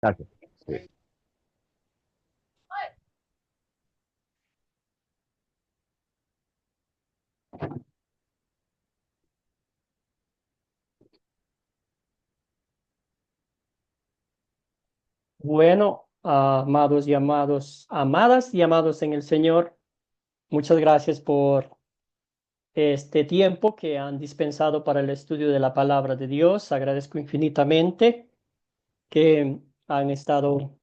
Gracias. Sí. Bueno, amados y amadas y amados en el Señor, muchas gracias por este tiempo que han dispensado para el estudio de la palabra de Dios. Agradezco infinitamente que han estado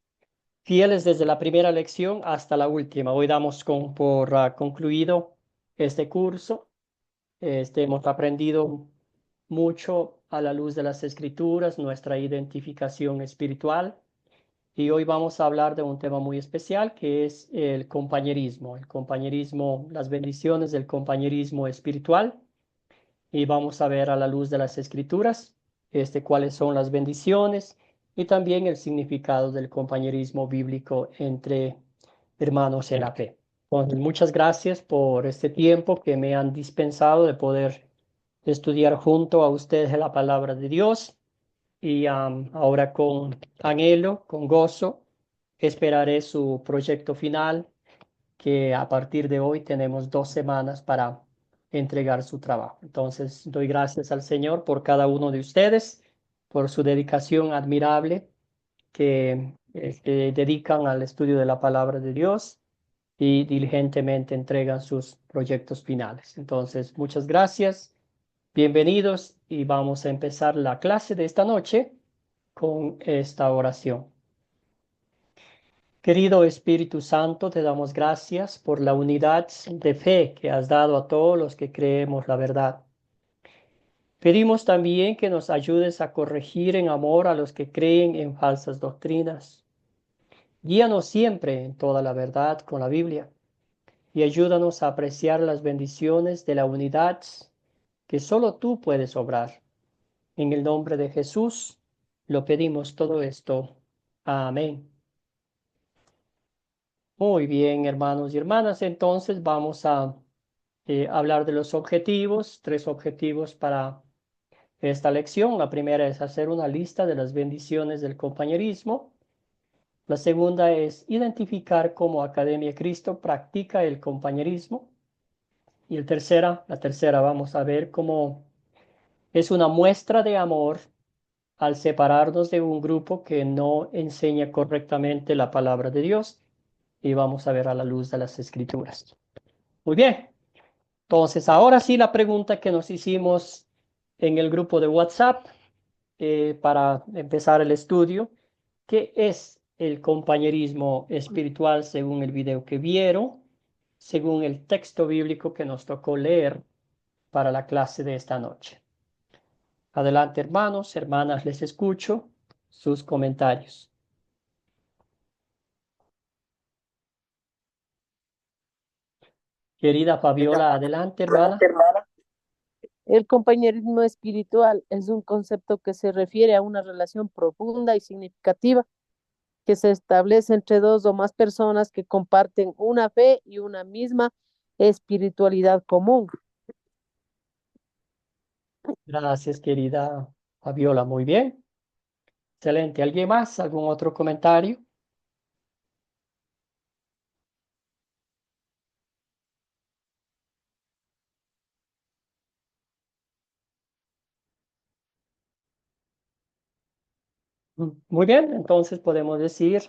fieles desde la primera lección hasta la última. Hoy damos por concluido este curso. Hemos aprendido mucho a la luz de las Escrituras, nuestra identificación espiritual. Y hoy vamos a hablar de un tema muy especial que es el compañerismo, las bendiciones del compañerismo espiritual. Y vamos a ver a la luz de las Escrituras, cuáles son las bendiciones y también el significado del compañerismo bíblico entre hermanos en la fe. Entonces, muchas gracias por este tiempo que me han dispensado de poder estudiar junto a ustedes la palabra de Dios y ahora con anhelo, con gozo, esperaré su proyecto final, que a partir de hoy tenemos 2 semanas para entregar su trabajo. Entonces, doy gracias al Señor por cada uno de ustedes, por su dedicación admirable que dedican al estudio de la palabra de Dios y diligentemente entregan sus proyectos finales. Entonces, muchas gracias. Bienvenidos y vamos a empezar la clase de esta noche con esta oración. Querido Espíritu Santo, te damos gracias por la unidad de fe que has dado a todos los que creemos la verdad. Pedimos también que nos ayudes a corregir en amor a los que creen en falsas doctrinas. Guíanos siempre en toda la verdad con la Biblia y ayúdanos a apreciar las bendiciones de la unidad que solo tú puedes obrar. En el nombre de Jesús lo pedimos todo esto. Amén. Muy bien, hermanos y hermanas, entonces vamos a hablar de los objetivos, 3 objetivos para esta lección. La primera es hacer una lista de las bendiciones del compañerismo. La segunda es identificar cómo Academia Cristo practica el compañerismo. Y la tercera vamos a ver cómo es una muestra de amor al separarnos de un grupo que no enseña correctamente la palabra de Dios. Y vamos a ver a la luz de las Escrituras. Muy bien. Entonces, ahora sí la pregunta que nos hicimos en el grupo de WhatsApp para empezar el estudio: ¿qué es el compañerismo espiritual según el video que vieron, según el texto bíblico que nos tocó leer para la clase de esta noche? Adelante, hermanos, hermanas, les escucho sus comentarios. Querida Fabiola, adelante, hermana. El compañerismo espiritual es un concepto que se refiere a una relación profunda y significativa que se establece entre dos o más personas que comparten una fe y una misma espiritualidad común. Gracias, querida Fabiola. Muy bien. Excelente. ¿Alguien más? ¿Algún otro comentario? Muy bien, entonces podemos decir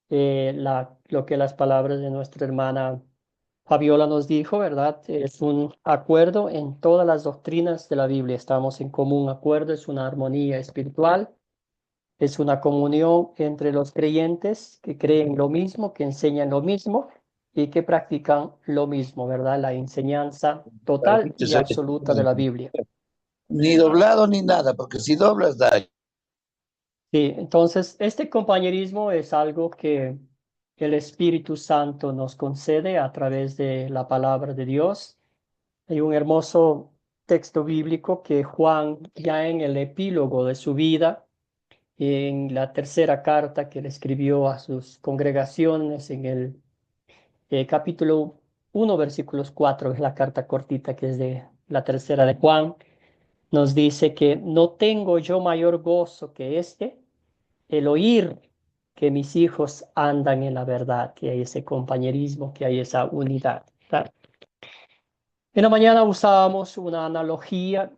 lo que las palabras de nuestra hermana Fabiola nos dijo, ¿verdad? Es un acuerdo en todas las doctrinas de la Biblia. Estamos en común acuerdo, es una armonía espiritual, es una comunión entre los creyentes que creen lo mismo, que enseñan lo mismo y que practican lo mismo, ¿verdad? La enseñanza total y absoluta de la Biblia. Ni doblado ni nada, porque si doblas da. Sí, entonces este compañerismo es algo que el Espíritu Santo nos concede a través de la palabra de Dios. Hay un hermoso texto bíblico que Juan, ya en el epílogo de su vida, en la tercera carta que le escribió a sus congregaciones, en el capítulo 1, versículos 4, es la carta cortita que es de la tercera de Juan, nos dice que no tengo yo mayor gozo que el oír que mis hijos andan en la verdad, que hay ese compañerismo, que hay esa unidad, ¿verdad? En la mañana usábamos una analogía,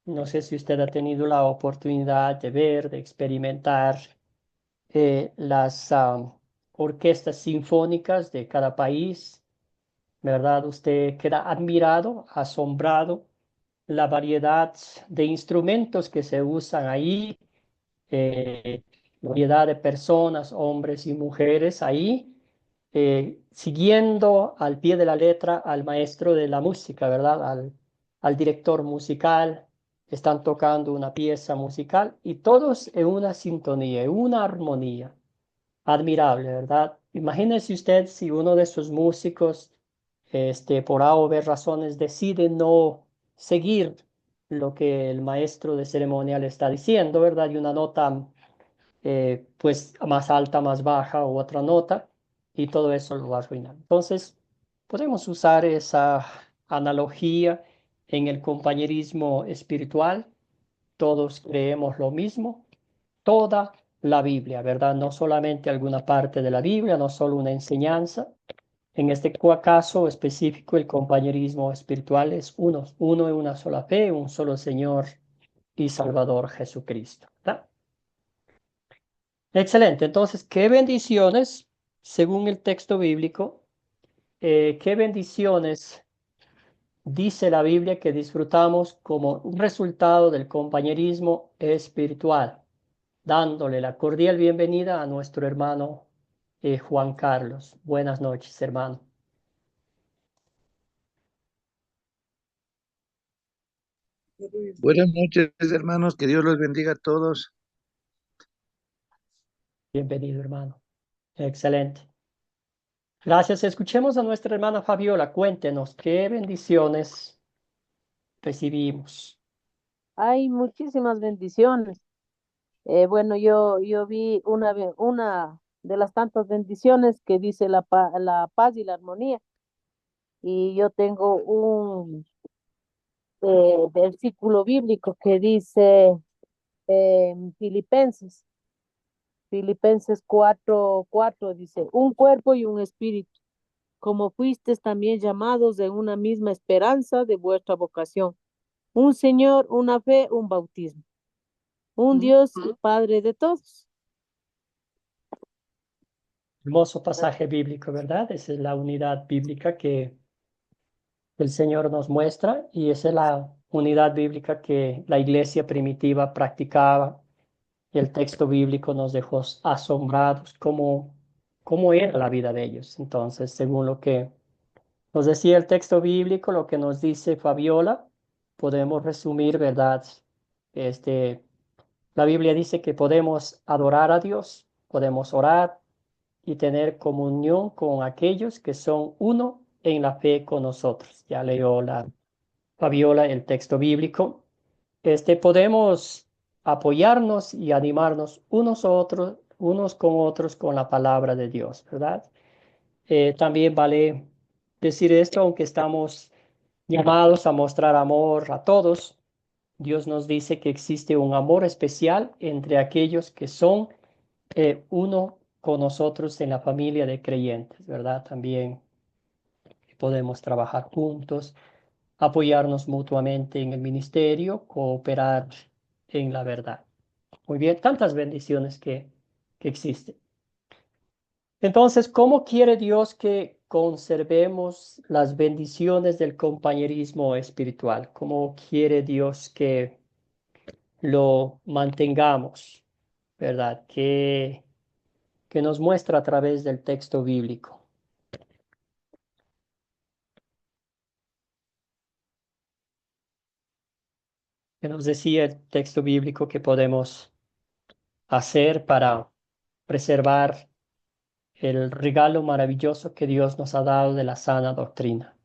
no sé si usted ha tenido la oportunidad de ver, de experimentar las orquestas sinfónicas de cada país, ¿verdad? Usted queda admirado, asombrado, la variedad de instrumentos que se usan ahí, variedad de personas, hombres y mujeres ahí, siguiendo al pie de la letra al maestro de la música, ¿verdad? Al director musical, están tocando una pieza musical y todos en una sintonía, en una armonía. Admirable, ¿verdad? Imagínese usted si uno de esos músicos, por A o B razones, decide no seguir lo que el maestro de ceremonia le está diciendo, ¿verdad? Y una nota, pues, más alta, más baja o otra nota, y todo eso lo va a arruinar. Entonces, podemos usar esa analogía en el compañerismo espiritual. Todos creemos lo mismo, toda la Biblia, ¿verdad? No solamente alguna parte de la Biblia, no solo una enseñanza. En este caso específico, el compañerismo espiritual es uno en una sola fe, un solo Señor y Salvador Jesucristo, ¿verdad? Excelente. Entonces, qué bendiciones, según el texto bíblico, qué bendiciones dice la Biblia que disfrutamos como un resultado del compañerismo espiritual, dándole la cordial bienvenida a nuestro hermano Juan Carlos. Buenas noches, hermano. Buenas noches, hermanos, que Dios los bendiga a todos. Bienvenido, hermano. Excelente. Gracias. Escuchemos a nuestra hermana Fabiola. Cuéntenos qué bendiciones recibimos. Hay muchísimas bendiciones. Bueno, yo vi una de las tantas bendiciones que dice la paz y la armonía. Y yo tengo un versículo bíblico que dice Filipenses, Filipenses 4:4 dice, un cuerpo y un espíritu, como fuisteis también llamados de una misma esperanza de vuestra vocación, un Señor, una fe, un bautismo, un Dios y Padre de todos. Hermoso pasaje bíblico, ¿verdad? Esa es la unidad bíblica que el Señor nos muestra y esa es la unidad bíblica que la iglesia primitiva practicaba. Y el texto bíblico nos dejó asombrados cómo era la vida de ellos. Entonces, según lo que nos decía el texto bíblico, lo que nos dice Fabiola, podemos resumir, ¿verdad? Este, la Biblia dice que podemos adorar a Dios, podemos orar y tener comunión con aquellos que son uno en la fe con nosotros. Ya leyó la Fabiola el texto bíblico. Podemos apoyarnos y animarnos unos con otros con la palabra de Dios, ¿verdad? También vale decir esto, aunque estamos llamados a mostrar amor a todos, Dios nos dice que existe un amor especial entre aquellos que son uno con nosotros en la familia de creyentes, ¿verdad? También podemos trabajar juntos, apoyarnos mutuamente en el ministerio, cooperar en la verdad. Muy bien, tantas bendiciones que existen. Entonces, ¿cómo quiere Dios que conservemos las bendiciones del compañerismo espiritual? ¿Cómo quiere Dios que lo mantengamos? ¿Verdad? Que nos muestra a través del texto bíblico. Que nos decía el texto bíblico que podemos hacer para preservar el regalo maravilloso que Dios nos ha dado de la sana doctrina.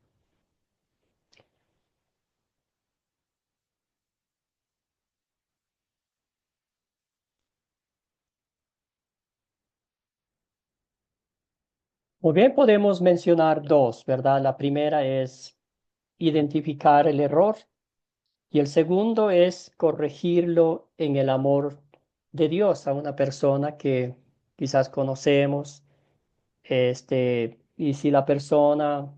Muy bien, podemos mencionar dos, ¿verdad? La primera es identificar el error y el segundo es corregirlo en el amor de Dios a una persona que quizás conocemos, y si la persona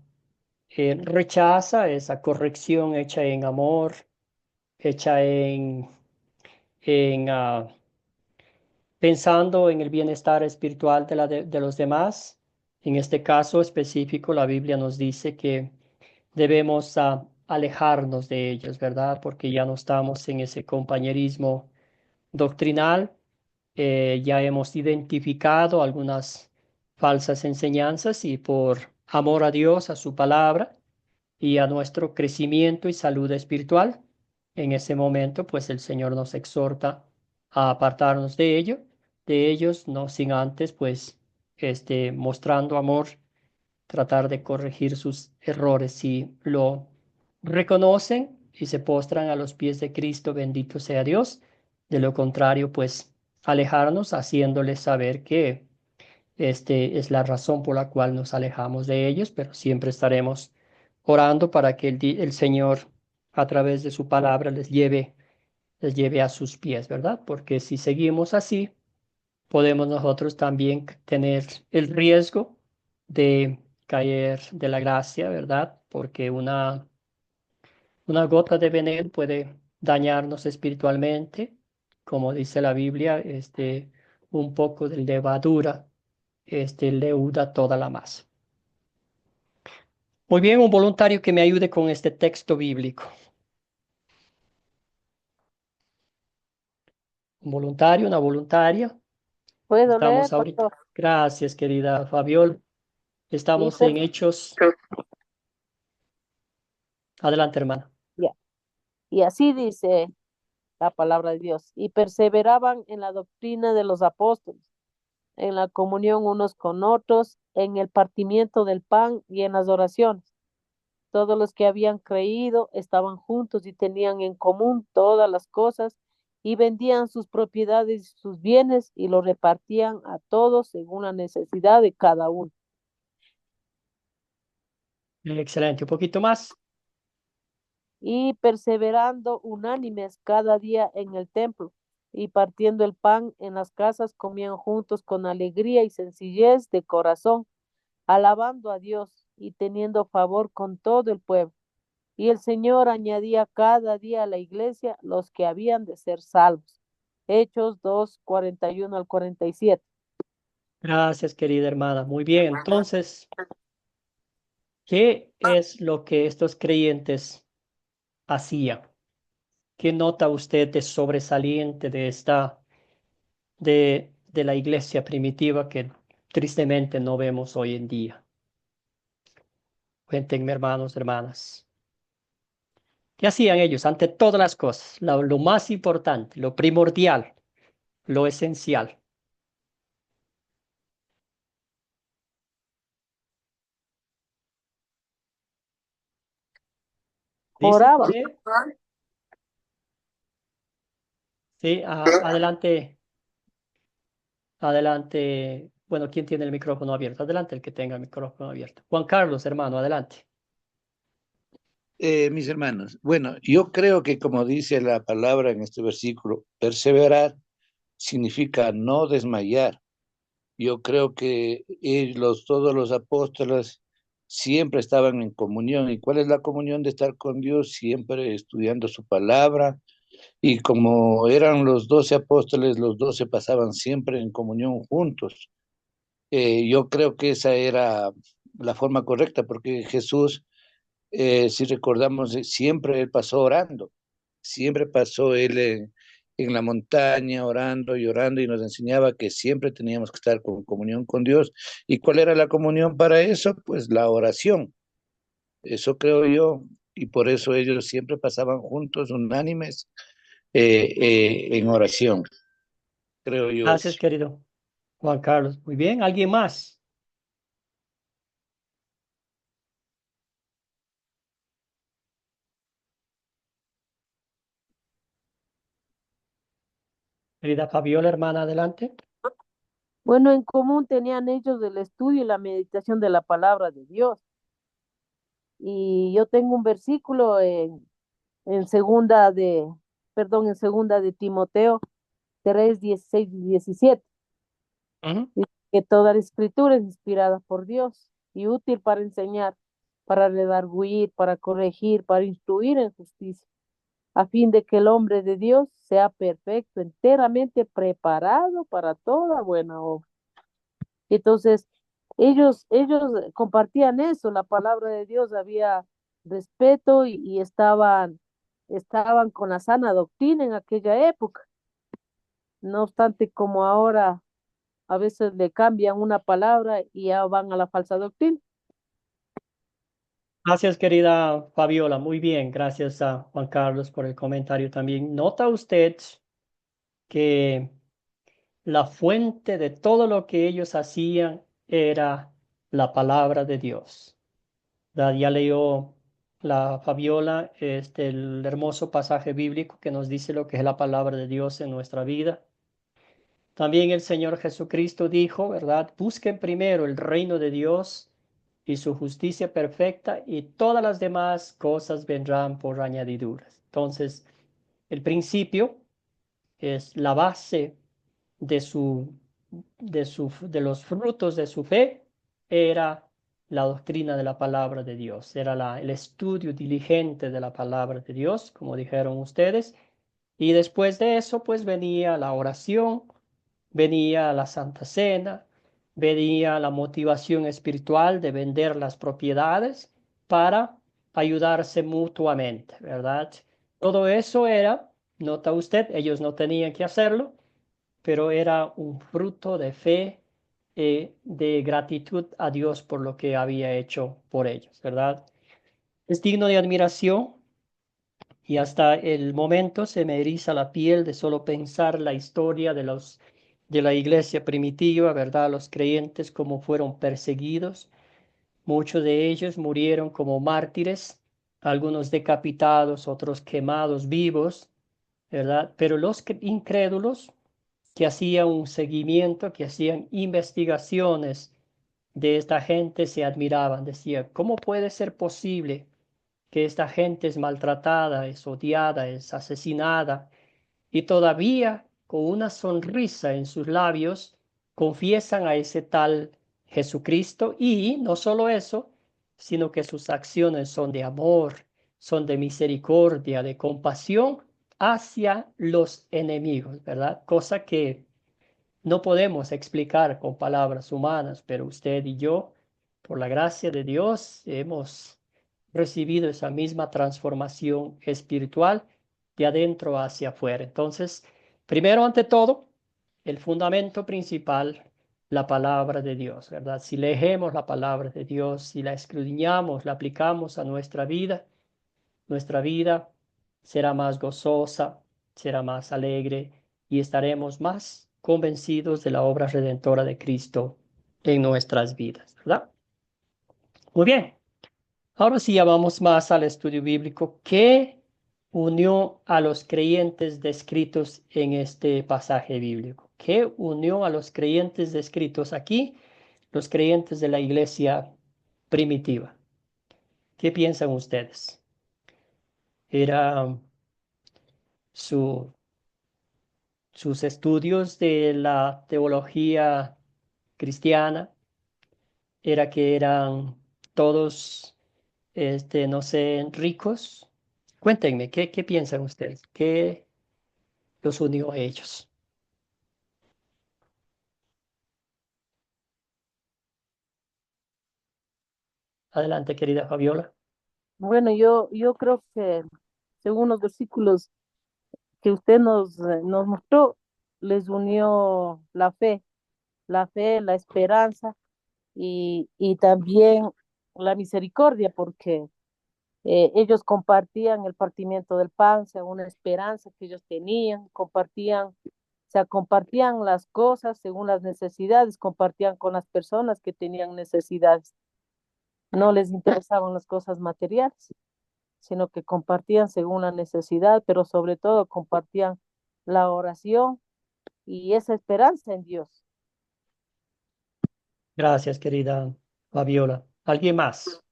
rechaza esa corrección hecha en amor, hecha en pensando en el bienestar espiritual de los demás. En este caso específico, la Biblia nos dice que debemos alejarnos de ellos, ¿verdad? Porque ya no estamos en ese compañerismo doctrinal. Ya hemos identificado algunas falsas enseñanzas y por amor a Dios, a su palabra y a nuestro crecimiento y salud espiritual, en ese momento, pues el Señor nos exhorta a apartarnos de ellos, no sin antes, pues, mostrando amor, tratar de corregir sus errores. Si lo reconocen y se postran a los pies de Cristo, bendito sea Dios. De lo contrario, pues, alejarnos haciéndoles saber que es la razón por la cual nos alejamos de ellos, pero siempre estaremos orando para que el Señor, a través de su palabra, les lleve a sus pies, ¿verdad? Porque si seguimos así, podemos nosotros también tener el riesgo de caer de la gracia, ¿verdad? Porque una gota de veneno puede dañarnos espiritualmente, como dice la Biblia, un poco de levadura, leuda toda la masa. Muy bien, un voluntario que me ayude con este texto bíblico. Un voluntario, una voluntaria. ¿Puedo Estamos leer, ahorita. pastor? Gracias, querida Fabiola. Y, Estamos en Hechos. Adelante, hermana. ya. Y así dice la palabra de Dios, y perseveraban en la doctrina de los apóstoles, en la comunión unos con otros, en el partimiento del pan y en las oraciones. Todos los que habían creído estaban juntos y tenían en común todas las cosas y vendían sus propiedades y sus bienes y los repartían a todos según la necesidad de cada uno. Excelente. Un poquito más. Y perseverando unánimes cada día en el templo y partiendo el pan en las casas, comían juntos con alegría y sencillez de corazón, alabando a Dios y teniendo favor con todo el pueblo. Y el Señor añadía cada día a la iglesia los que habían de ser salvos. Hechos 2:41 al 47. Gracias, querida hermana. Muy bien. Entonces, ¿qué es lo que estos creyentes hacían? ¿Qué nota usted de sobresaliente de la iglesia primitiva que tristemente no vemos hoy en día? Cuéntenme, hermanos, hermanas. ¿Qué hacían ellos ante todas las cosas? Lo más importante, lo primordial, lo esencial. Dice Oraba. que, sí, adelante, adelante. Bueno, ¿quién tiene el micrófono abierto? Adelante, el que tenga el micrófono abierto. Juan Carlos, hermano, adelante. Mis hermanos, bueno, yo creo que como dice la palabra en este versículo, perseverar significa no desmayar. Yo creo que todos los apóstoles siempre estaban en comunión. ¿Y cuál es la comunión de estar con Dios? Siempre estudiando su palabra. Y como eran los 12 apóstoles, los 12 pasaban siempre en comunión juntos. Yo creo que esa era la forma correcta, porque Jesús, si recordamos, siempre él pasó orando, siempre pasó él en la montaña orando y orando y nos enseñaba que siempre teníamos que estar con comunión con Dios. ¿Y cuál era la comunión para eso? Pues la oración, eso creo yo, y por eso ellos siempre pasaban juntos, unánimes, en oración, creo yo Gracias, eso. querido Juan Carlos. Muy bien, ¿alguien más? Querida Fabiola, hermana, adelante. Bueno, en común tenían ellos el estudio y la meditación de la palabra de Dios. Y yo tengo un versículo en segunda de Timoteo 3:16 y 17. Ujú. Y que toda la escritura es inspirada por Dios y útil para enseñar, para redarguir, para corregir, para instruir en justicia, a fin de que el hombre de Dios sea perfecto, enteramente preparado para toda buena obra. Entonces, ellos compartían eso, la palabra de Dios, había respeto y estaban con la sana doctrina en aquella época. No obstante, como ahora a veces le cambian una palabra y ya van a la falsa doctrina. Gracias, querida Fabiola. Muy bien. Gracias a Juan Carlos por el comentario también. ¿Nota usted que la fuente de todo lo que ellos hacían era la palabra de Dios? Ya leyó la Fabiola el hermoso pasaje bíblico que nos dice lo que es la palabra de Dios en nuestra vida. También el Señor Jesucristo dijo, ¿verdad? Busquen primero el reino de Dios y su justicia perfecta y todas las demás cosas vendrán por añadiduras. Entonces, el principio es la base de de los frutos de su fe, era la doctrina de la palabra de Dios, era el estudio diligente de la palabra de Dios, como dijeron ustedes, y después de eso, pues venía la oración, venía la Santa Cena, venía la motivación espiritual de vender las propiedades para ayudarse mutuamente, ¿verdad? Todo eso era, nota usted, ellos no tenían que hacerlo, pero era un fruto de fe, de gratitud a Dios por lo que había hecho por ellos, ¿verdad? Es digno de admiración y hasta el momento se me eriza la piel de solo pensar la historia de la iglesia primitiva, ¿verdad? Los creyentes como fueron perseguidos. Muchos de ellos murieron como mártires, algunos decapitados, otros quemados vivos, ¿verdad? Pero los incrédulos que hacían un seguimiento, que hacían investigaciones de esta gente, se admiraban, decían, ¿cómo puede ser posible que esta gente es maltratada, es odiada, es asesinada y todavía con una sonrisa en sus labios confiesan a ese tal Jesucristo? Y no solo eso, sino que sus acciones son de amor, son de misericordia, de compasión hacia los enemigos, ¿verdad? Cosa que no podemos explicar con palabras humanas, pero usted y yo, por la gracia de Dios, hemos recibido esa misma transformación espiritual de adentro hacia afuera. Entonces, primero ante todo, el fundamento principal, la palabra de Dios, ¿verdad? Si leemos la palabra de Dios, si la escudriñamos, la aplicamos a nuestra vida será más gozosa, será más alegre y estaremos más convencidos de la obra redentora de Cristo en nuestras vidas, ¿verdad? Muy bien. Ahora sí ya vamos más al estudio bíblico. ¿Qué unió a los creyentes descritos en este pasaje bíblico? ¿Qué unió a los creyentes descritos aquí, los creyentes de la iglesia primitiva? ¿Qué piensan ustedes? ¿Era su, sus estudios de la teología cristiana? ¿Era que eran todos, no sé, ricos? Cuéntenme, ¿qué piensan ustedes? ¿Qué los unió a ellos? Adelante, querida Fabiola. Bueno, yo creo que según los versículos que usted nos mostró, les unió la fe, la esperanza y también la misericordia, porque ellos compartían el partimiento del pan, o sea, una esperanza que ellos tenían, o sea, compartían las cosas según las necesidades, compartían con las personas que tenían necesidades. No les interesaban las cosas materiales, sino que compartían según la necesidad, pero sobre todo compartían la oración y esa esperanza en Dios. Gracias, querida Fabiola. ¿Alguien más?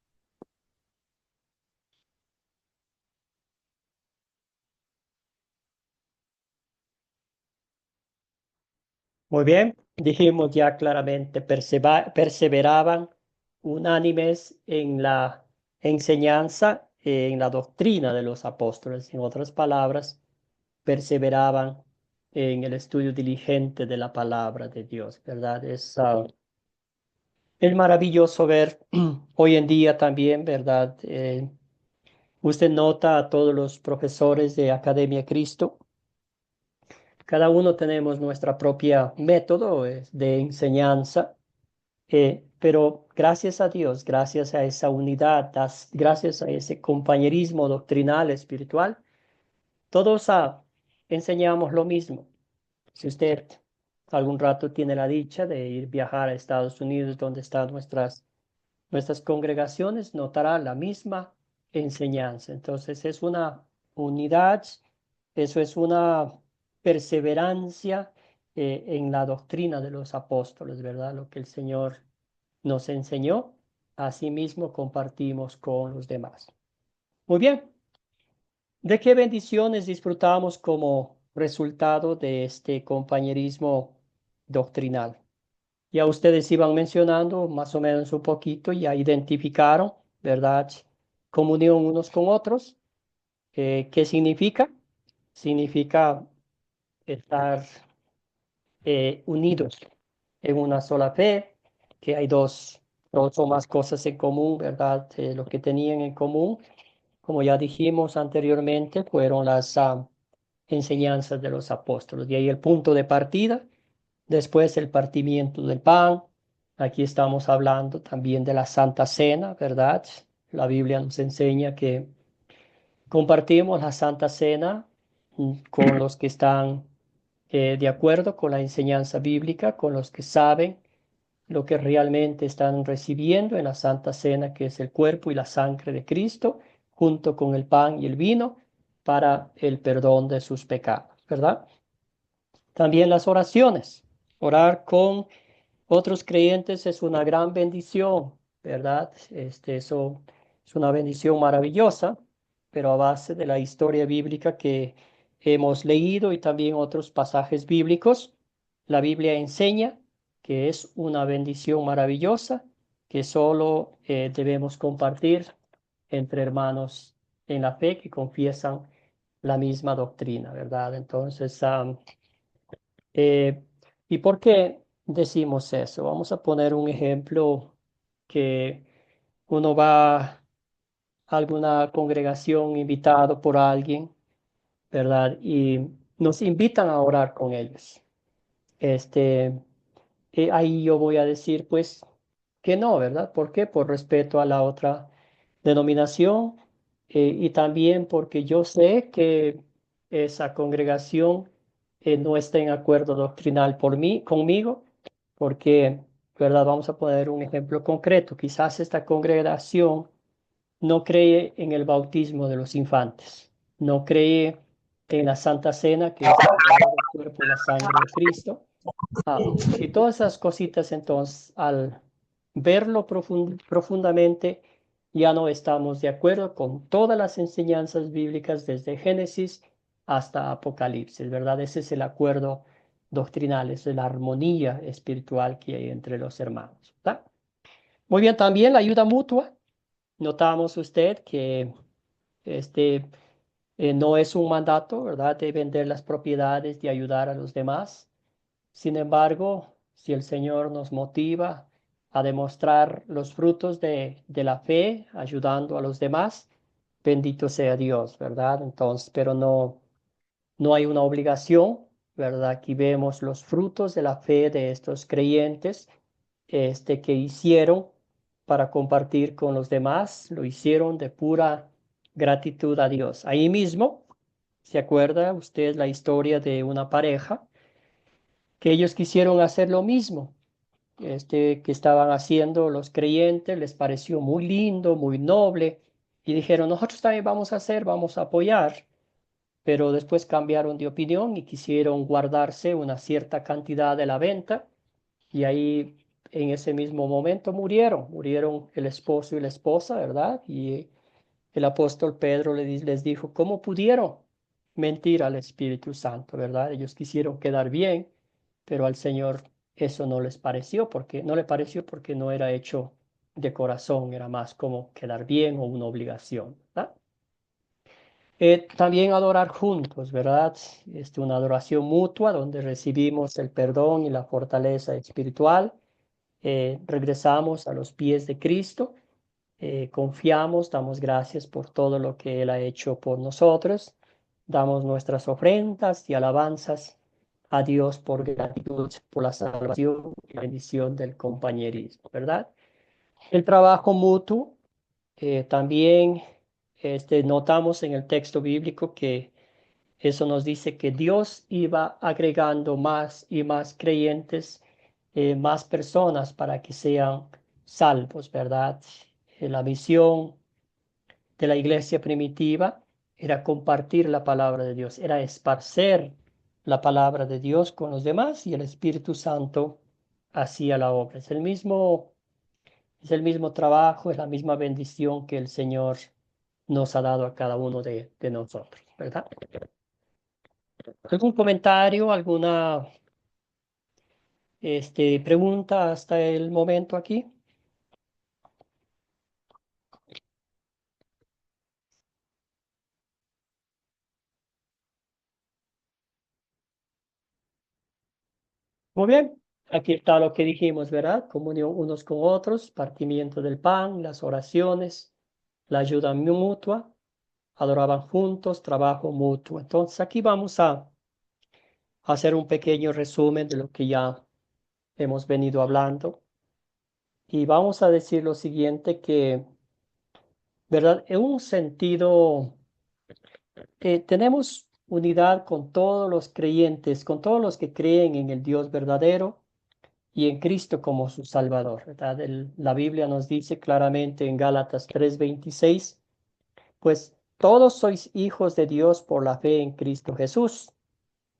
Muy bien. dijimos ya claramente, perseveraban unánimes en la enseñanza, en la doctrina de los apóstoles. En otras palabras, perseveraban en el estudio diligente de la palabra de Dios, ¿verdad? Es maravilloso ver hoy en día también, ¿verdad? Usted nota a todos los profesores de Academia Cristo, cada uno tenemos nuestra propia método de enseñanza, pero gracias a Dios, gracias a esa unidad, gracias a ese compañerismo doctrinal, espiritual, todos enseñamos lo mismo. Si usted algún rato tiene la dicha de ir viajar a Estados Unidos, donde están nuestras congregaciones, notará la misma enseñanza. Entonces es una unidad, eso es una perseverancia en la doctrina de los apóstoles, ¿verdad? Lo que el Señor nos enseñó, asimismo compartimos con los demás. Muy bien, ¿de qué bendiciones disfrutamos como resultado de este compañerismo doctrinal? Ya ustedes iban mencionando más o menos un poquito, ya identificaron, ¿verdad? Comunión unos con otros. ¿Qué significa? Significa estar unidos en una sola fe, que hay dos o más cosas en común, ¿verdad? Lo que tenían en común, como ya dijimos anteriormente, fueron las enseñanzas de los apóstoles. De ahí el punto de partida. Después el partimiento del pan. Aquí estamos hablando también de la Santa Cena, ¿verdad? La Biblia nos enseña que compartimos la Santa Cena con los que están de acuerdo con la enseñanza bíblica, con los que saben lo que realmente están recibiendo en la Santa Cena, que es el cuerpo y la sangre de Cristo, junto con el pan y el vino para el perdón de sus pecados, ¿verdad? También las oraciones. Orar con otros creyentes es una gran bendición, ¿verdad? Eso es una bendición maravillosa, pero a base de la historia bíblica que hemos leído y también otros pasajes bíblicos, la Biblia enseña que es una bendición maravillosa que solo debemos compartir entre hermanos en la fe que confiesan la misma doctrina, ¿verdad? Entonces, eh, ¿y por qué decimos eso? Vamos a poner un ejemplo que uno va a alguna congregación invitado por alguien, ¿verdad? Y nos invitan a orar con ellos. Este, ahí yo voy a decir, pues, que no, ¿verdad? ¿Por qué? Por respeto a la otra denominación y también porque yo sé que esa congregación no está en acuerdo doctrinal conmigo, porque, ¿verdad? Vamos a poner un ejemplo concreto. Quizás esta congregación no cree en el bautismo de los infantes, no cree en la Santa Cena, que es el cuerpo y la sangre de Cristo. Y todas esas cositas, entonces, al verlo profundamente, ya no estamos de acuerdo con todas las enseñanzas bíblicas desde Génesis hasta Apocalipsis, ¿verdad? Ese es el acuerdo doctrinal, es la armonía espiritual que hay entre los hermanos, ¿verdad? Muy bien, también la ayuda mutua. Notamos usted que este no es un mandato, ¿verdad? De vender las propiedades, de ayudar a los demás. Sin embargo, si el Señor nos motiva a demostrar los frutos de la fe, ayudando a los demás, bendito sea Dios, ¿verdad? Entonces, pero no hay una obligación, ¿verdad? Aquí vemos los frutos de la fe de estos creyentes, que hicieron para compartir con los demás, lo hicieron de pura gratitud a Dios. Ahí mismo, ¿se acuerda usted la historia de una pareja que ellos quisieron hacer lo mismo? Que estaban haciendo los creyentes, les pareció muy lindo, muy noble, y dijeron, nosotros también vamos a hacer, vamos a apoyar, pero después cambiaron de opinión y quisieron guardarse una cierta cantidad de la venta, y ahí en ese mismo momento murieron el esposo y la esposa, ¿verdad? Y el apóstol Pedro les dijo, ¿cómo pudieron mentir al Espíritu Santo, ¿verdad? Ellos quisieron quedar bien, pero al Señor eso no les pareció, no le pareció porque no era hecho de corazón, era más como quedar bien o una obligación, ¿verdad? También adorar juntos, ¿verdad? Una adoración mutua donde recibimos el perdón y la fortaleza espiritual. Regresamos a los pies de Cristo, confiamos, damos gracias por todo lo que Él ha hecho por nosotros, damos nuestras ofrendas y alabanzas a Dios por gratitud, por la salvación y bendición del compañerismo, ¿verdad? El trabajo mutuo, también notamos en el texto bíblico que eso nos dice que Dios iba agregando más y más creyentes, más personas para que sean salvos, ¿verdad? La misión de la iglesia primitiva era compartir la palabra de Dios, era esparcer la palabra de Dios con los demás y el Espíritu Santo hacía la obra. Es el mismo trabajo, es la misma bendición que el Señor nos ha dado a cada uno de nosotros, ¿verdad? ¿Algún comentario, alguna pregunta hasta el momento aquí? Muy bien, aquí está lo que dijimos, ¿verdad? Comunión unos con otros, partimiento del pan, las oraciones, la ayuda mutua, adoraban juntos, trabajo mutuo. Entonces aquí vamos a hacer un pequeño resumen de lo que ya hemos venido hablando y vamos a decir lo siguiente que, ¿verdad? En un sentido, tenemos unidad con todos los creyentes, con todos los que creen en el Dios verdadero y en Cristo como su Salvador, ¿verdad? La Biblia nos dice claramente en Gálatas 3:26, pues todos sois hijos de Dios por la fe en Cristo Jesús.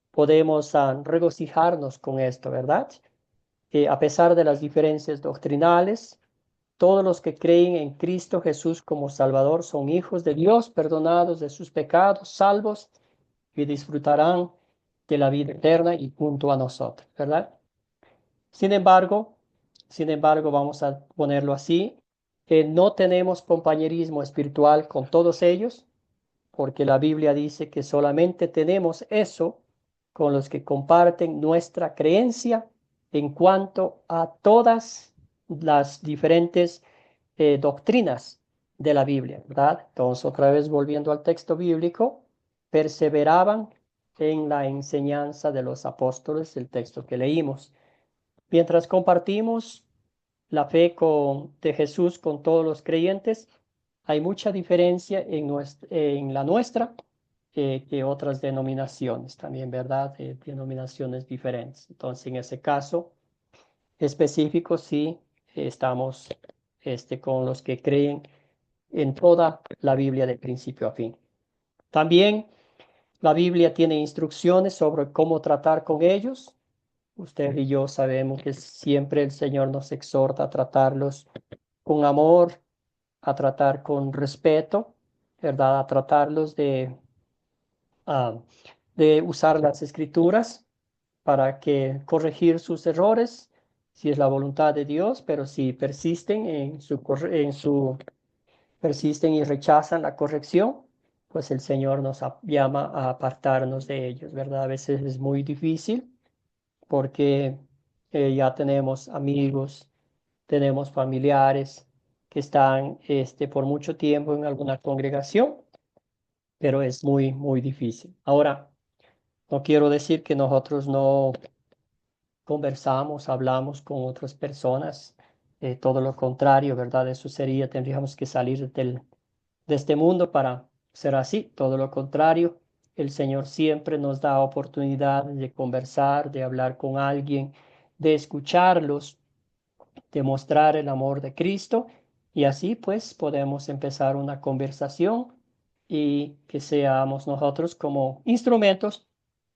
Podemos regocijarnos con esto, ¿verdad? A pesar de las diferencias doctrinales, todos los que creen en Cristo Jesús como Salvador son hijos de Dios, perdonados de sus pecados, salvos y disfrutarán de la vida eterna y junto a nosotros, ¿verdad? Sin embargo, vamos a ponerlo así, no tenemos compañerismo espiritual con todos ellos, porque la Biblia dice que solamente tenemos eso con los que comparten nuestra creencia en cuanto a todas las diferentes doctrinas de la Biblia, ¿verdad? Entonces, otra vez volviendo al texto bíblico, perseveraban en la enseñanza de los apóstoles, el texto que leímos. Mientras compartimos la fe de Jesús con todos los creyentes, hay mucha diferencia en la nuestra que otras denominaciones también, ¿verdad? Denominaciones diferentes. Entonces, en ese caso específico, sí, estamos con los que creen en toda la Biblia de principio a fin. También la Biblia tiene instrucciones sobre cómo tratar con ellos. Usted y yo sabemos que siempre el Señor nos exhorta a tratarlos con amor, a tratar con respeto, ¿verdad? A tratarlos ah, de usar las escrituras para que corregir sus errores, si es la voluntad de Dios, pero si persisten persisten y rechazan la corrección, pues el Señor nos llama a apartarnos de ellos, ¿verdad? A veces es muy difícil porque ya tenemos amigos, tenemos familiares que están por mucho tiempo en alguna congregación, pero es muy, muy difícil. Ahora, no quiero decir que nosotros no conversamos, hablamos con otras personas, todo lo contrario, ¿verdad? Eso sería, tendríamos que salir de este mundo para ser así, todo lo contrario. El Señor siempre nos da oportunidad de conversar, de hablar con alguien, de escucharlos, de mostrar el amor de Cristo y así pues podemos empezar una conversación y que seamos nosotros como instrumentos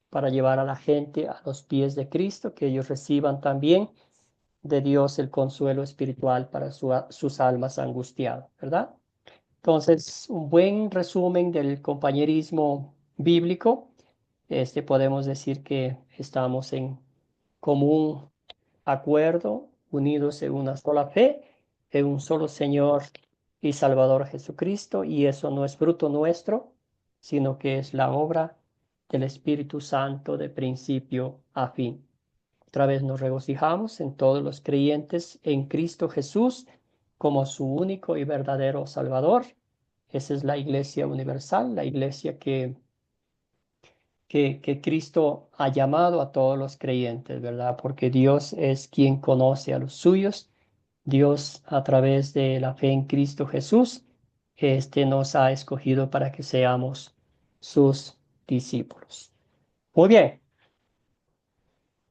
para llevar a la gente a los pies de Cristo, que ellos reciban también de Dios el consuelo espiritual para sus almas angustiadas, ¿verdad? Entonces, un buen resumen del compañerismo bíblico, podemos decir que estamos en común acuerdo, unidos en una sola fe, en un solo Señor y Salvador Jesucristo, y eso no es fruto nuestro, sino que es la obra del Espíritu Santo de principio a fin. Otra vez nos regocijamos en todos los creyentes en Cristo Jesús como su único y verdadero Salvador. Esa es la Iglesia universal, la Iglesia que Cristo ha llamado a todos los creyentes, ¿verdad? Porque Dios es quien conoce a los suyos. Dios, a través de la fe en Cristo Jesús, nos ha escogido para que seamos sus discípulos. Muy bien.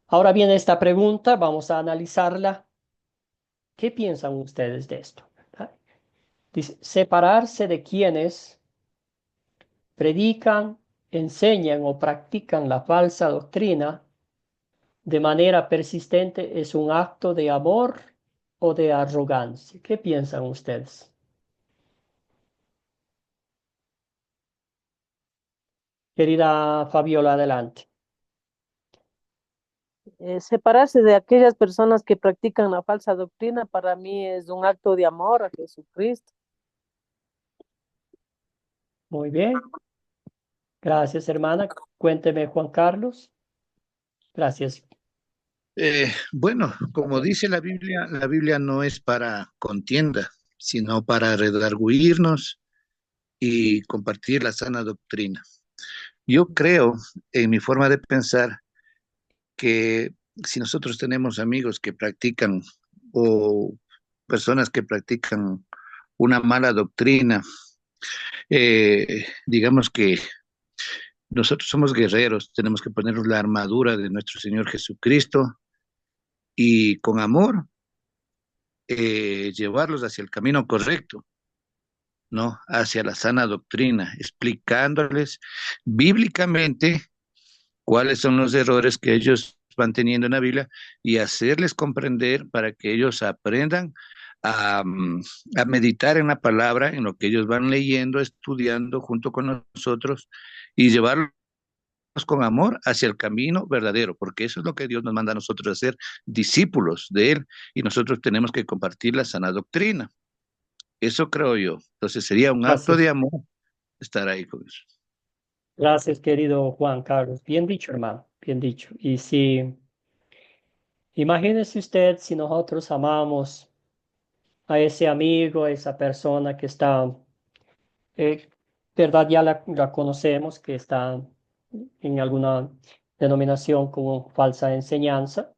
Ahora viene esta pregunta, vamos a analizarla. ¿Qué piensan ustedes de esto? ¿Verdad? Dice, separarse de quienes predican, enseñan o practican la falsa doctrina de manera persistente es un acto de amor o de arrogancia. ¿Qué piensan ustedes? Querida Fabiola, adelante. Separarse de aquellas personas que practican la falsa doctrina para mí es un acto de amor a Jesucristo. Muy bien. Gracias, hermana. Cuénteme, Juan Carlos. Gracias. Bueno, como dice la Biblia no es para contienda, sino para redarguirnos y compartir la sana doctrina. Yo creo, en mi forma de pensar, que si nosotros tenemos amigos que practican o personas que practican una mala doctrina, digamos que nosotros somos guerreros, tenemos que ponernos la armadura de nuestro Señor Jesucristo y con amor llevarlos hacia el camino correcto, ¿no? Hacia la sana doctrina, explicándoles bíblicamente cuáles son los errores que ellos van teniendo en la Biblia y hacerles comprender para que ellos aprendan a meditar en la palabra, en lo que ellos van leyendo, estudiando junto con nosotros y llevarlos con amor hacia el camino verdadero, porque eso es lo que Dios nos manda a nosotros hacer, discípulos de Él, y nosotros tenemos que compartir la sana doctrina. Eso creo yo. Entonces sería un acto de Gracias. amor estar ahí con eso. Gracias, querido Juan Carlos. Bien dicho, hermano. Bien dicho. Y si, imagínese usted si nosotros amamos a ese amigo, a esa persona que está, eh, verdad, ya la conocemos, que está en alguna denominación como falsa enseñanza,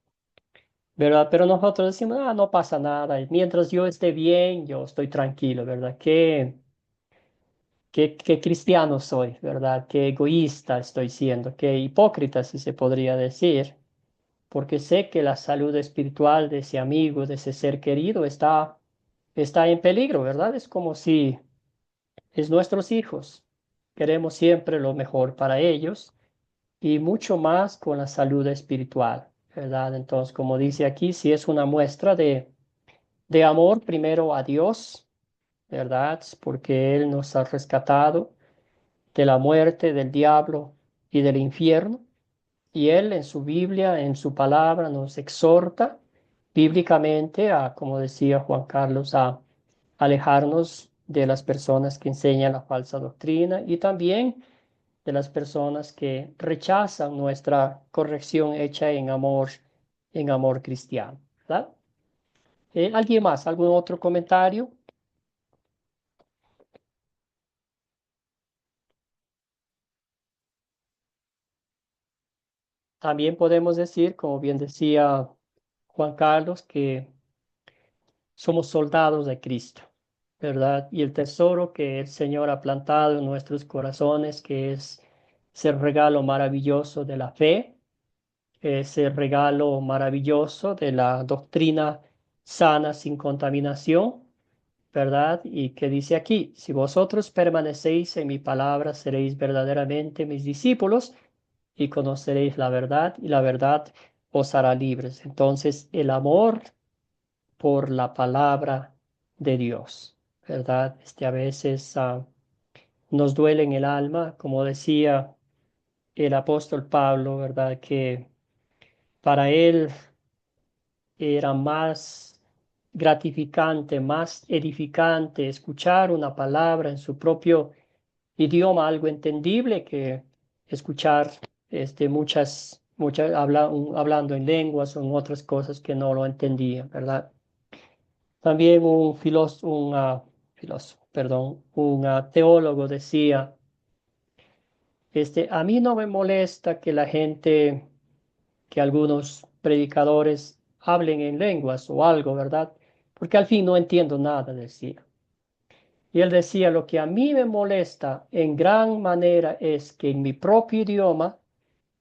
¿verdad? Pero nosotros decimos, ah, no pasa nada, mientras yo esté bien, yo estoy tranquilo, ¿verdad? Qué cristiano soy, ¿verdad? Qué egoísta estoy siendo, qué hipócrita, si se podría decir, porque sé que la salud espiritual de ese amigo, de ese ser querido, está en peligro, ¿verdad? Es como si es nuestros hijos. Queremos siempre lo mejor para ellos y mucho más con la salud espiritual, ¿verdad? Entonces, como dice aquí, si es una muestra de amor primero a Dios, ¿verdad? Porque Él nos ha rescatado de la muerte, del diablo y del infierno. Y Él en su Biblia, en su palabra, nos exhorta bíblicamente a, como decía Juan Carlos, a alejarnos de las personas que enseñan la falsa doctrina y también de las personas que rechazan nuestra corrección hecha en amor cristiano, ¿verdad? ¿Alguien más? ¿Algún otro comentario? También podemos decir, como bien decía Juan Carlos, que somos soldados de Cristo, ¿verdad? Y el tesoro que el Señor ha plantado en nuestros corazones, que es ese regalo maravilloso de la fe, ese regalo maravilloso de la doctrina sana sin contaminación, ¿verdad? Y que dice aquí, si vosotros permanecéis en mi palabra, seréis verdaderamente mis discípulos y conoceréis la verdad y la verdad os hará libres. Entonces, el amor por la palabra de Dios, ¿verdad? A veces nos duele en el alma, como decía el apóstol Pablo, ¿verdad? Que para él era más gratificante, más edificante escuchar una palabra en su propio idioma, algo entendible, que escuchar hablando en lenguas o en otras cosas que no lo entendía, ¿verdad? También un teólogo decía, a mí no me molesta que la gente, que algunos predicadores hablen en lenguas o algo, ¿verdad? Porque al fin no entiendo nada, decía. Y él decía, lo que a mí me molesta en gran manera es que en mi propio idioma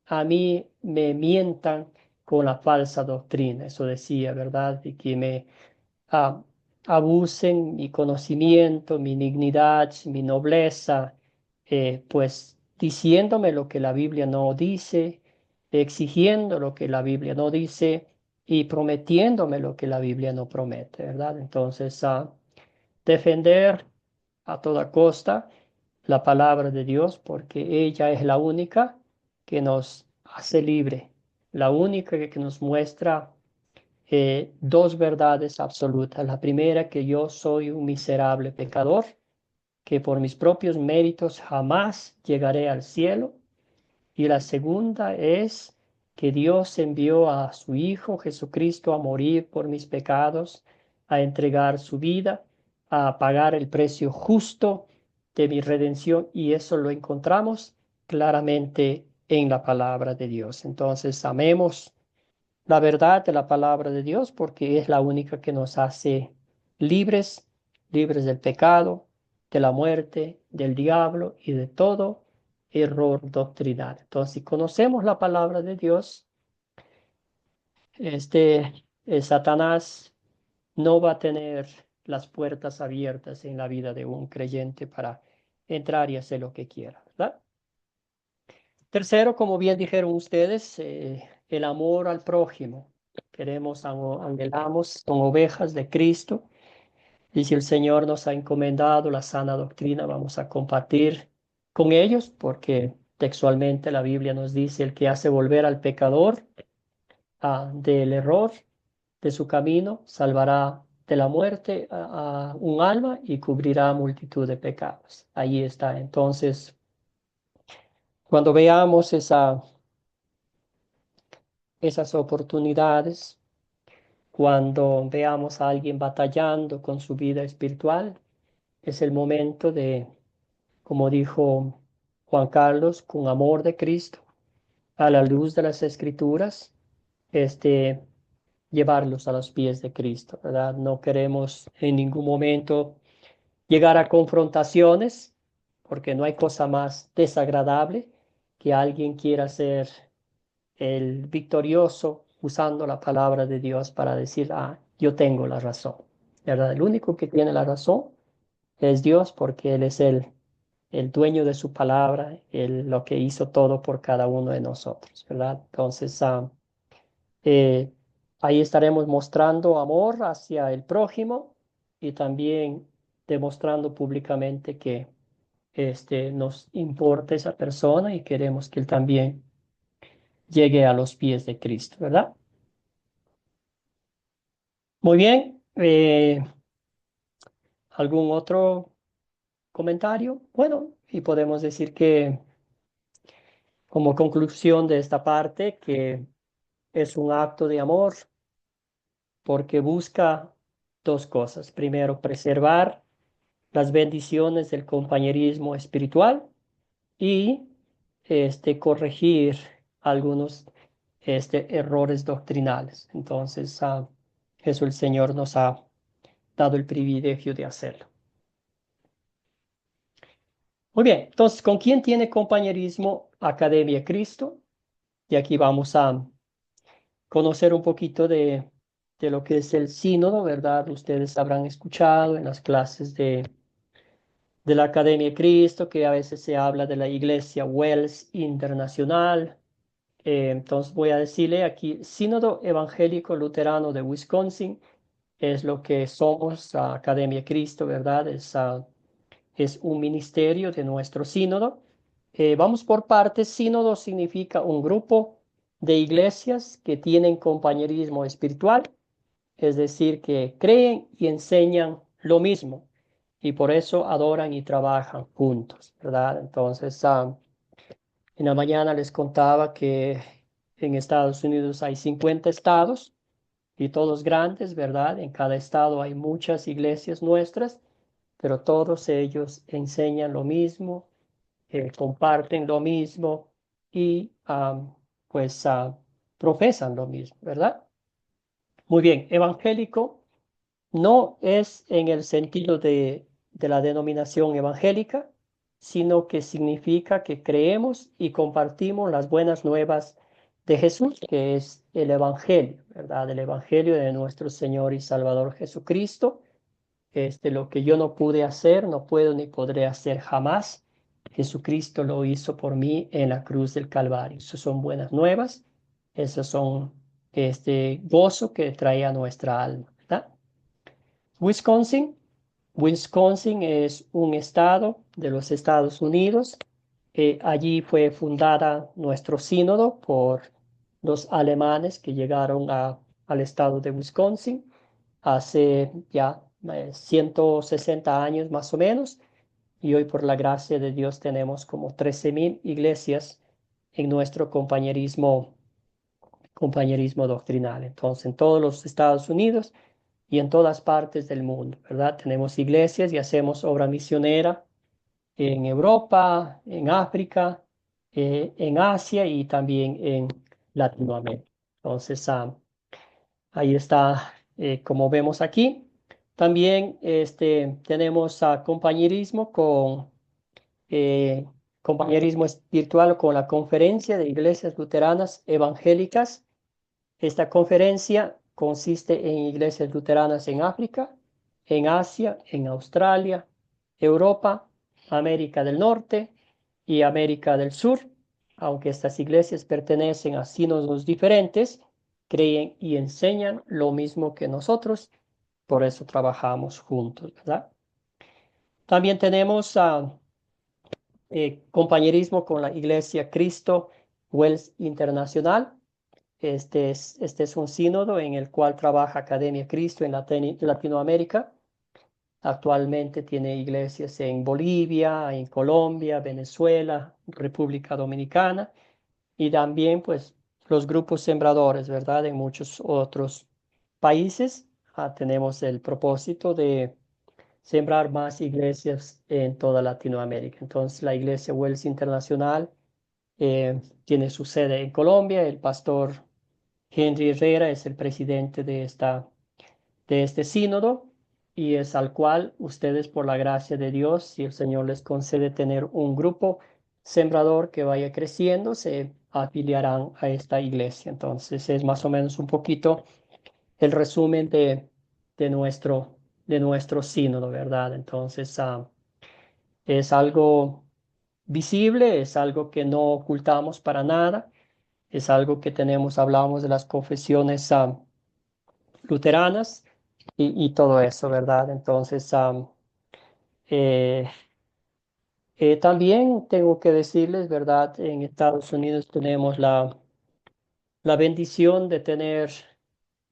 a mí me mientan con la falsa doctrina. Eso decía, ¿verdad? Y que me ah, abusen mi conocimiento, mi dignidad, mi nobleza, pues diciéndome lo que la Biblia no dice, exigiendo lo que la Biblia no dice y prometiéndome lo que la Biblia no promete, ¿verdad? Entonces, defender a toda costa la palabra de Dios, porque ella es la única que nos hace libre, la única que nos muestra dos verdades absolutas. La primera, que yo soy un miserable pecador, que por mis propios méritos jamás llegaré al cielo. Y la segunda es que Dios envió a su Hijo Jesucristo a morir por mis pecados, a entregar su vida, a pagar el precio justo de mi redención, y eso lo encontramos claramente en la palabra de Dios. Entonces, amemos la verdad de la palabra de Dios, porque es la única que nos hace libres, libres del pecado, de la muerte, del diablo y de todo error doctrinal. Entonces, si conocemos la palabra de Dios, Satanás no va a tener las puertas abiertas en la vida de un creyente para entrar y hacer lo que quiera, ¿verdad? Tercero, como bien dijeron ustedes, el amor al prójimo. Anhelamos, son ovejas de Cristo. Y si el Señor nos ha encomendado la sana doctrina, vamos a compartir con ellos, porque textualmente la Biblia nos dice: el que hace volver al pecador del error de su camino, salvará de la muerte a un alma y cubrirá multitud de pecados. Ahí está. Entonces, cuando veamos esas oportunidades, cuando veamos a alguien batallando con su vida espiritual, es el momento de, como dijo Juan Carlos, con amor de Cristo, a la luz de las Escrituras, este, llevarlos a los pies de Cristo, ¿verdad? No queremos en ningún momento llegar a confrontaciones, porque no hay cosa más desagradable que alguien quiera ser el victorioso usando la palabra de Dios para decir, yo tengo la razón, ¿verdad? El único que tiene la razón es Dios, porque Él es el dueño de su palabra, Él lo que hizo todo por cada uno de nosotros, ¿verdad? Entonces, eh, ahí estaremos mostrando amor hacia el prójimo y también demostrando públicamente que nos importa esa persona y queremos que él también llegue a los pies de Cristo, ¿verdad? Muy bien. ¿Algún otro comentario? Bueno, y podemos decir que como conclusión de esta parte, que es un acto de amor porque busca dos cosas. Primero, preservar las bendiciones del compañerismo espiritual y corregir algunos errores doctrinales. Entonces, eso el Señor nos ha dado el privilegio de hacerlo. Muy bien, entonces, ¿con quién tiene compañerismo Academia Cristo? Y aquí vamos a conocer un poquito de lo que es el sínodo, ¿verdad? Ustedes habrán escuchado en las clases de la Academia Cristo que a veces se habla de la Iglesia Wells Internacional. Entonces voy a decirle aquí: Sínodo Evangélico Luterano de Wisconsin es lo que somos, Academia Cristo, ¿verdad? Es un ministerio de nuestro sínodo. Vamos por partes. Sínodo significa un grupo de iglesias que tienen compañerismo espiritual. es decir, que creen y enseñan lo mismo y por eso adoran y trabajan juntos, ¿verdad? Entonces, en la mañana les contaba que en Estados Unidos hay 50 estados y todos grandes, ¿verdad? En cada estado hay muchas iglesias nuestras, pero todos ellos enseñan lo mismo, comparten lo mismo y pues profesan lo mismo, ¿verdad? Muy bien, evangélico no es en el sentido de la denominación evangélica, sino que significa que creemos y compartimos las buenas nuevas de Jesús, que es el Evangelio, ¿verdad? El Evangelio de nuestro Señor y Salvador Jesucristo. Lo que yo no pude hacer, no puedo ni podré hacer jamás. Jesucristo lo hizo por mí en la cruz del Calvario. Esas son buenas nuevas. Esos son gozo que trae a nuestra alma, ¿verdad? Wisconsin. Wisconsin es un estado de los Estados Unidos. Allí fue fundada nuestro sínodo por los alemanes que llegaron al estado de Wisconsin hace ya 160 años más o menos. Y hoy por la gracia de Dios tenemos como 13,000 iglesias en nuestro compañerismo doctrinal. Entonces, en todos los Estados Unidos y en todas partes del mundo, ¿verdad? Tenemos iglesias y hacemos obra misionera en Europa, en África, en Asia y también en Latinoamérica. Entonces, ahí está, como vemos aquí. También tenemos eh, compañerismo espiritual con la Conferencia de Iglesias Luteranas Evangélicas. Esta conferencia consiste en iglesias luteranas en África, en Asia, en Australia, Europa, América del Norte y América del Sur. Aunque estas iglesias pertenecen a sínodos diferentes, creen y enseñan lo mismo que nosotros, por eso trabajamos juntos, ¿verdad? También tenemos compañerismo con la Iglesia Cristo Wells Internacional. Este es un sínodo en el cual trabaja Academia Cristo en Latinoamérica. Actualmente tiene iglesias en Bolivia, en Colombia, Venezuela, República Dominicana y también pues los grupos sembradores, ¿verdad? En muchos otros países tenemos el propósito de sembrar más iglesias en toda Latinoamérica. Entonces la Iglesia Wells Internacional tiene su sede en Colombia. El pastor Henry Herrera es el presidente de este sínodo y es al cual ustedes, por la gracia de Dios, si el Señor les concede tener un grupo sembrador que vaya creciendo, se afiliarán a esta iglesia. Entonces es más o menos un poquito el resumen de nuestro, de nuestro sínodo, ¿verdad? Entonces es algo visible, es algo que no ocultamos para nada, es algo que tenemos, hablábamos de las confesiones luteranas y todo eso, ¿verdad? Entonces, eh, también tengo que decirles, ¿verdad? En Estados Unidos tenemos la bendición de tener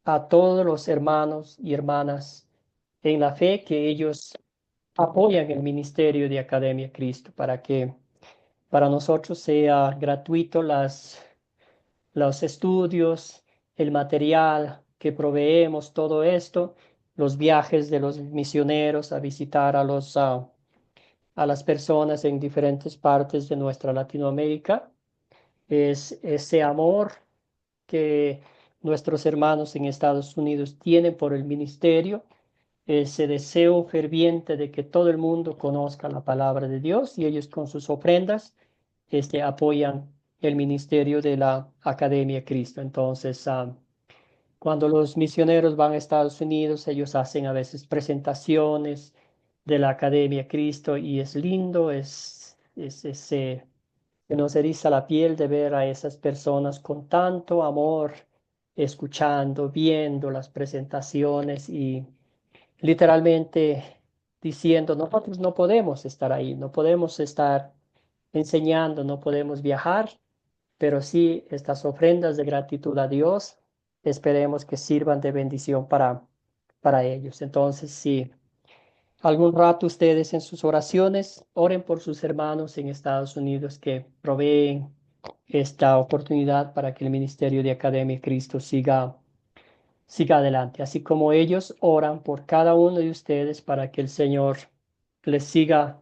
a todos los hermanos y hermanas en la fe que ellos apoyan el ministerio de Academia Cristo para que para nosotros sea gratuito los estudios, el material que proveemos, todo esto, los viajes de los misioneros a visitar a las personas en diferentes partes de nuestra Latinoamérica. Es ese amor que nuestros hermanos en Estados Unidos tienen por el ministerio, ese deseo ferviente de que todo el mundo conozca la palabra de Dios y ellos con sus ofrendas apoyan el ministerio de la Academia Cristo. Entonces, cuando los misioneros van a Estados Unidos, ellos hacen a veces presentaciones de la Academia Cristo y es lindo, se nos eriza la piel de ver a esas personas con tanto amor, escuchando, viendo las presentaciones y literalmente diciendo, nosotros no podemos estar ahí, no podemos estar enseñando, no podemos viajar, pero sí estas ofrendas de gratitud a Dios esperemos que sirvan de bendición para ellos. Entonces, si algún rato ustedes en sus oraciones oren por sus hermanos en Estados Unidos que proveen esta oportunidad para que el Ministerio de Academia Cristo siga adelante, así como ellos oran por cada uno de ustedes para que el Señor les siga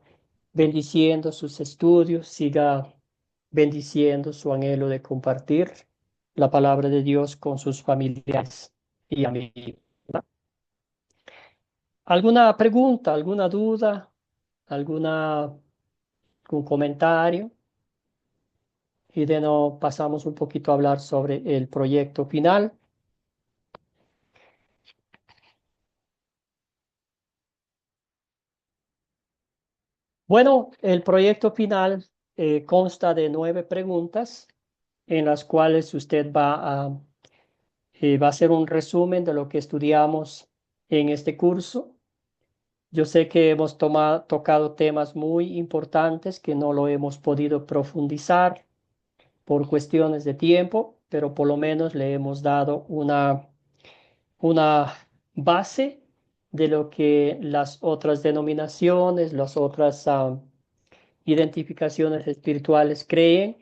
bendiciendo sus estudios, siga bendiciendo su anhelo de compartir la palabra de Dios con sus familiares y amigos. ¿Alguna pregunta, alguna duda, algún comentario? Y de nuevo pasamos un poquito a hablar sobre el proyecto final. Bueno, el proyecto final consta de 9 preguntas en las cuales usted va a hacer un resumen de lo que estudiamos en este curso. Yo sé que hemos tocado temas muy importantes que no lo hemos podido profundizar por cuestiones de tiempo, pero por lo menos le hemos dado una base de lo que las otras denominaciones, las otras identificaciones espirituales creen.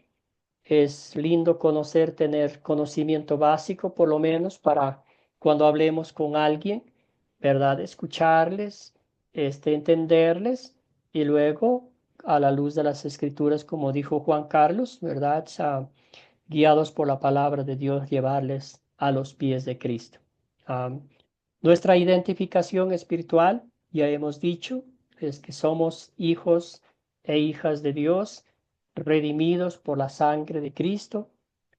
Es lindo conocer, tener conocimiento básico, por lo menos para cuando hablemos con alguien, ¿verdad? Escucharles, entenderles y luego, a la luz de las escrituras, como dijo Juan Carlos, ¿verdad? Guiados por la palabra de Dios, llevarles a los pies de Cristo. Am, Nuestra identificación espiritual, ya hemos dicho, es que somos hijos e hijas de Dios, redimidos por la sangre de Cristo,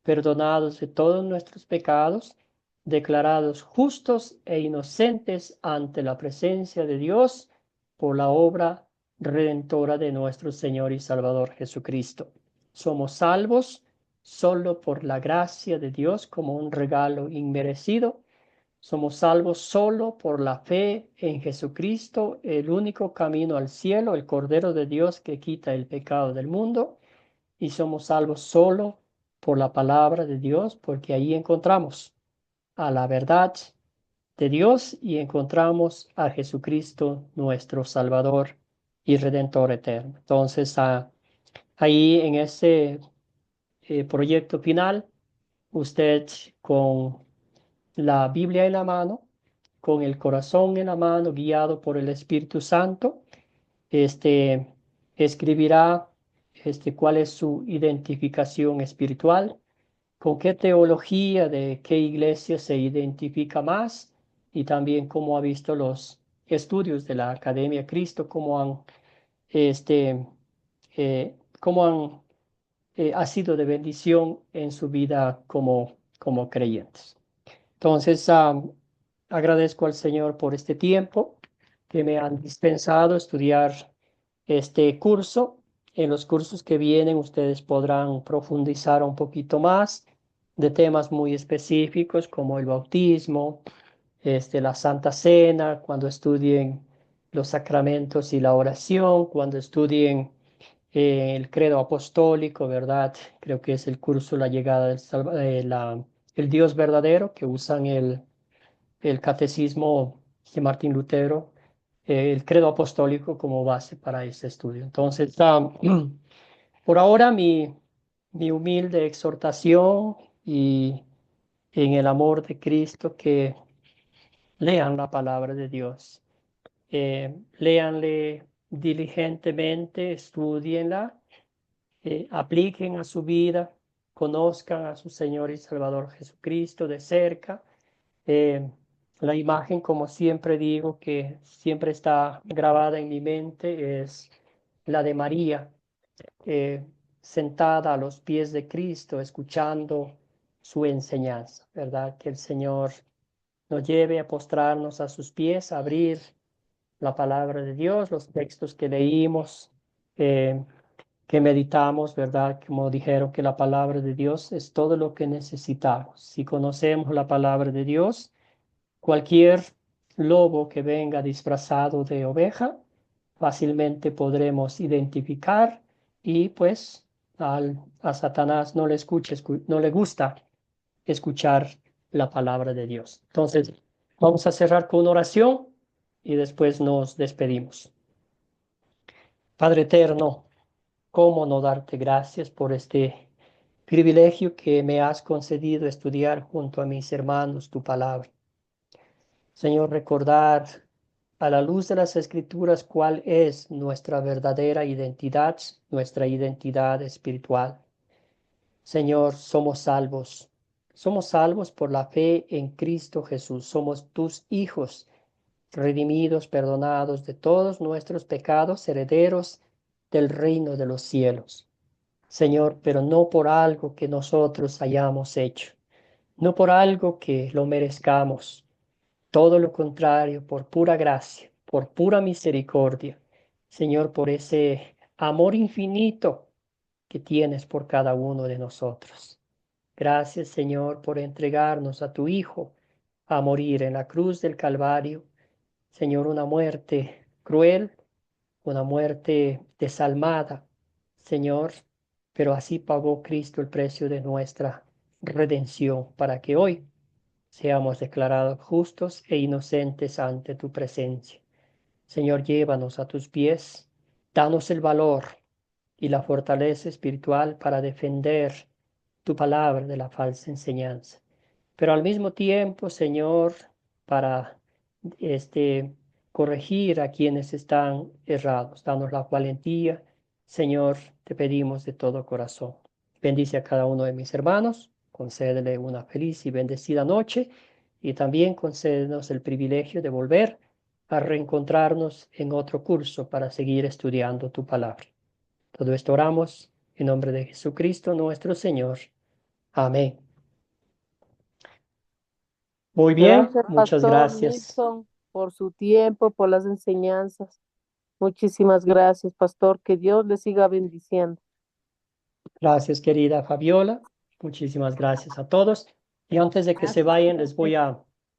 perdonados de todos nuestros pecados, declarados justos e inocentes ante la presencia de Dios por la obra redentora de nuestro Señor y Salvador Jesucristo. Somos salvos solo por la gracia de Dios como un regalo inmerecido. Somos salvos solo por la fe en Jesucristo, el único camino al cielo, el Cordero de Dios que quita el pecado del mundo. Y somos salvos solo por la palabra de Dios, porque ahí encontramos a la verdad de Dios y encontramos a Jesucristo, nuestro Salvador y Redentor eterno. Entonces, ahí en ese proyecto final, usted con la Biblia en la mano, con el corazón en la mano, guiado por el Espíritu Santo, este, escribirá cuál es su identificación espiritual, con qué teología de qué iglesia se identifica más y también cómo ha visto los estudios de la Academia Cristo, este, ha sido de bendición en su vida como creyentes. Entonces, agradezco al Señor por este tiempo que me han dispensado estudiar este curso. En los cursos que vienen, ustedes podrán profundizar un poquito más de temas muy específicos como el bautismo, la Santa Cena, cuando estudien los sacramentos y la oración, cuando estudien el credo apostólico, ¿verdad? Creo que es el curso La llegada el Dios verdadero, que usan el catecismo de Martín Lutero, el credo apostólico como base para ese estudio. Entonces, por ahora mi humilde exhortación y en el amor de Cristo que lean la palabra de Dios, léanle diligentemente, estudienla, apliquen a su vida, conozcan a su Señor y Salvador Jesucristo de cerca. Eh, la imagen, como siempre digo, que siempre está grabada en mi mente es la de María, eh, sentada a los pies de Cristo, escuchando su enseñanza, ¿verdad? Que el Señor nos lleve a postrarnos a sus pies, a abrir la palabra de Dios, los textos que leímos, eh, que meditamos, ¿verdad? Como dijeron, que la palabra de Dios es todo lo que necesitamos. Si conocemos la palabra de Dios, cualquier lobo que venga disfrazado de oveja, fácilmente podremos identificar y pues a Satanás no le gusta escuchar la palabra de Dios. Entonces, vamos a cerrar con una oración y después nos despedimos. Padre eterno, ¿cómo no darte gracias por este privilegio que me has concedido estudiar junto a mis hermanos tu palabra? Señor, recordar a la luz de las Escrituras cuál es nuestra verdadera identidad, nuestra identidad espiritual. Señor, somos salvos. Somos salvos por la fe en Cristo Jesús. Somos tus hijos, redimidos, perdonados de todos nuestros pecados, herederos del reino de los cielos. Señor, pero no por algo que nosotros hayamos hecho, no por algo que lo merezcamos, todo lo contrario, por pura gracia, por pura misericordia. Señor, por ese amor infinito que tienes por cada uno de nosotros. Gracias, Señor, por entregarnos a tu Hijo a morir en la cruz del Calvario. Señor, una muerte cruel, una muerte desalmada, Señor, pero así pagó Cristo el precio de nuestra redención para que hoy seamos declarados justos e inocentes ante tu presencia. Señor, llévanos a tus pies, danos el valor y la fortaleza espiritual para defender tu palabra de la falsa enseñanza. Pero al mismo tiempo, Señor, para corregir a quienes están errados. Danos la valentía, Señor, te pedimos de todo corazón. Bendice a cada uno de mis hermanos, concédele una feliz y bendecida noche y también concédenos el privilegio de volver a reencontrarnos en otro curso para seguir estudiando tu palabra. Todo esto oramos en nombre de Jesucristo nuestro Señor. Amén. Muy bien, Gracias, muchas Pastor gracias. Nilsson, por su tiempo, por las enseñanzas. Muchísimas gracias, Pastor. Que Dios le siga bendiciendo. Gracias, querida Fabiola. Muchísimas gracias a todos. Y antes de que se vayan, les voy a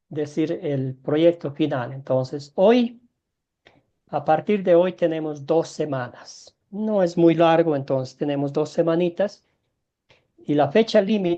decir el proyecto final. Entonces, a partir de hoy tenemos 2 semanas. No es muy largo, entonces tenemos 2 semanitas. Y la fecha límite